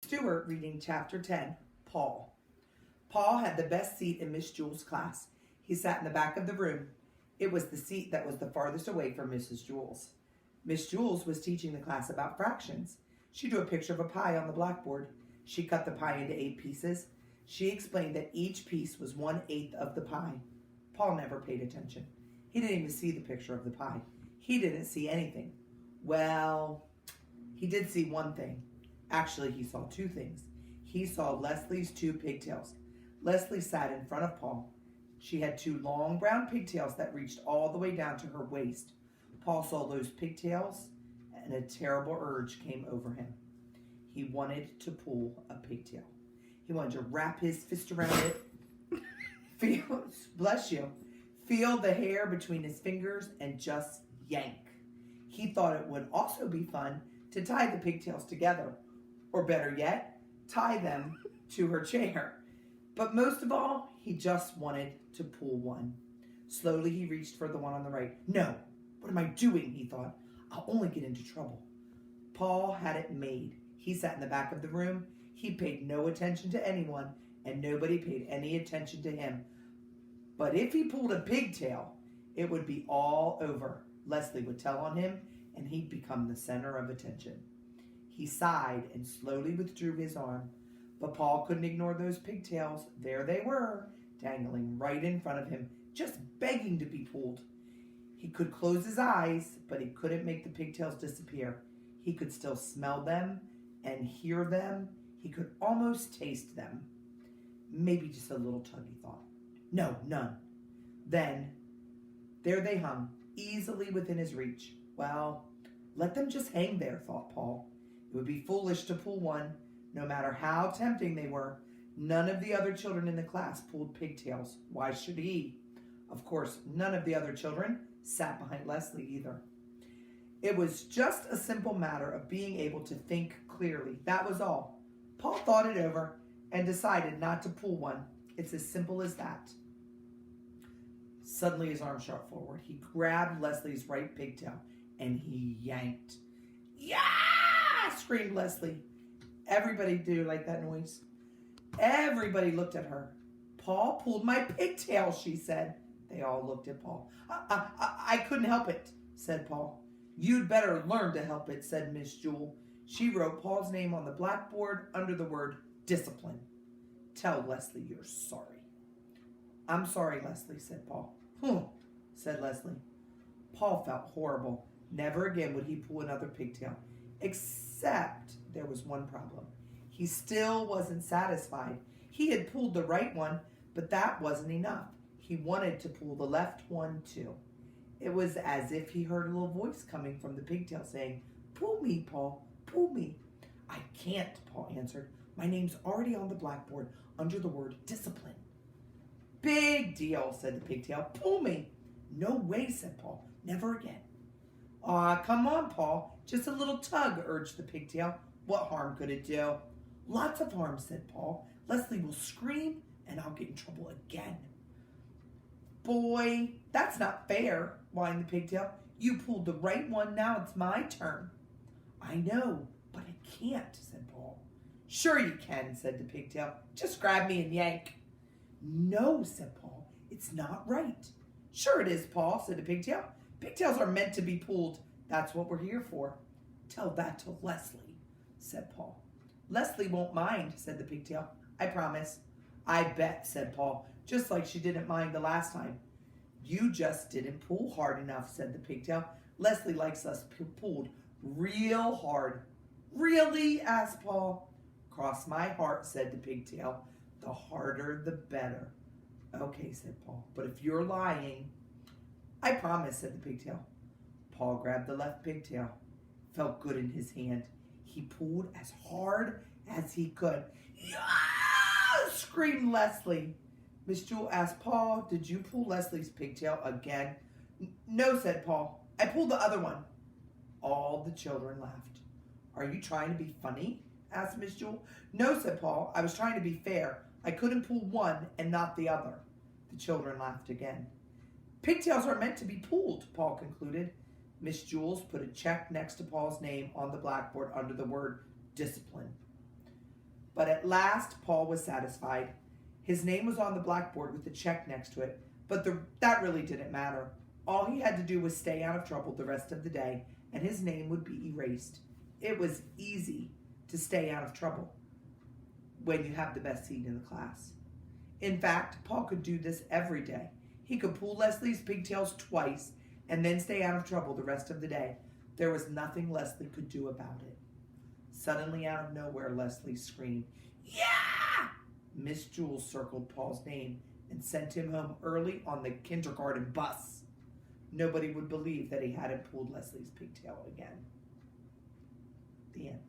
Stewart reading chapter 10, Paul. Paul had the best seat in Miss Jewell's class. He sat in the back of the room. It was the seat that was the farthest away from Mrs. Jewell's. Miss Jewell's was teaching the class about fractions. She drew a picture of a pie on the blackboard. She cut the pie into 8 pieces. She explained that each piece was 1/8 of the pie. Paul never paid attention. He didn't even see the picture of the pie. He didn't see anything. Well, he did see one thing. Actually, he saw 2 things. He saw Leslie's 2 pigtails. Leslie sat in front of Paul. She had 2 long brown pigtails that reached all the way down to her waist. Paul saw those pigtails, and a terrible urge came over him. He wanted to pull a pigtail. He wanted to wrap his fist around it, feel the hair between his fingers, and just yank. He thought it would also be fun to tie the pigtails together, or better yet, tie them to her chair. But most of all, he just wanted to pull one. Slowly he reached for the one on the right. No, what am I doing, he thought. I'll only get into trouble. Paul had it made. He sat in the back of the room. He paid no attention to anyone, and nobody paid any attention to him. But if he pulled a pigtail, it would be all over. Leslie would tell on him, and he'd become the center of attention. He sighed and slowly withdrew his arm. But Paul couldn't ignore those pigtails. There they were, dangling right in front of him, just begging to be pulled. He could close his eyes, but he couldn't make the pigtails disappear. He could still smell them and hear them. He could almost taste them. Maybe just a little tug, he thought. No, none. Then, there they hung, easily within his reach. Well, let them just hang there, thought Paul. It would be foolish to pull one, no matter how tempting they were. None of the other children in the class pulled pigtails. Why should he? Of course, none of the other children sat behind Leslie either. It was just a simple matter of being able to think clearly. That was all. Paul thought it over and decided not to pull one. It's as simple as that. Suddenly his arm shot forward. He grabbed Leslie's right pigtail and he yanked. Yeah! Screamed Leslie. Everybody do like that noise. Everybody looked at her. Paul pulled my pigtail, she said. They all looked at Paul. I couldn't help it, said Paul. You'd better learn to help it, said Miss Jewell. She wrote Paul's name on the blackboard under the word discipline. Tell Leslie you're sorry. I'm sorry, Leslie, said Paul. Said Leslie. Paul felt horrible. Never again would he pull another pigtail. Except there was one problem. He still wasn't satisfied. He had pulled the right one, but that wasn't enough. He wanted to pull the left one too. It was as if he heard a little voice coming from the pigtail saying, Pull me, Paul, pull me. I can't, Paul answered. My name's already on the blackboard under the word discipline. Big deal, said the pigtail. Pull me. No way, said Paul. Never again. Aw, come on, Paul. Just a little tug, urged the pigtail. What harm could it do? Lots of harm, said Paul. Leslie will scream and I'll get in trouble again. Boy, that's not fair, whined the pigtail. You pulled the right one, now it's my turn. I know, but I can't, said Paul. Sure you can, said the pigtail. Just grab me and yank. No, said Paul. It's not right. Sure it is, Paul, said the pigtail. Pigtails are meant to be pulled. That's what we're here for. Tell that to Leslie, said Paul. Leslie won't mind, said the pigtail. I promise. I bet, said Paul, just like she didn't mind the last time. You just didn't pull hard enough, said the pigtail. Leslie likes us pulled real hard. Really? asked Paul. Cross my heart, said the pigtail. The harder, the better. Okay, said Paul, but if you're lying... I promise, said the pigtail. Paul grabbed the left pigtail. Felt good in his hand. He pulled as hard as he could. Yeah! Screamed Leslie. Miss Jewell asked Paul, did you pull Leslie's pigtail again? No, said Paul. I pulled the other one. All the children laughed. Are you trying to be funny? asked Miss Jewell. No, said Paul. I was trying to be fair. I couldn't pull one and not the other. The children laughed again. Pigtails are meant to be pulled, Paul concluded. Miss Jewell put a check next to Paul's name on the blackboard under the word discipline. But at last, Paul was satisfied. His name was on the blackboard with a check next to it, but that really didn't matter. All he had to do was stay out of trouble the rest of the day, and his name would be erased. It was easy to stay out of trouble when you have the best seat in the class. In fact, Paul could do this every day. He could pull Leslie's pigtails twice and then stay out of trouble the rest of the day. There was nothing Leslie could do about it. Suddenly, out of nowhere, Leslie screamed, "Yeah!" Miss Jules circled Paul's name and sent him home early on the kindergarten bus. Nobody would believe that he hadn't pulled Leslie's pigtail again. The end.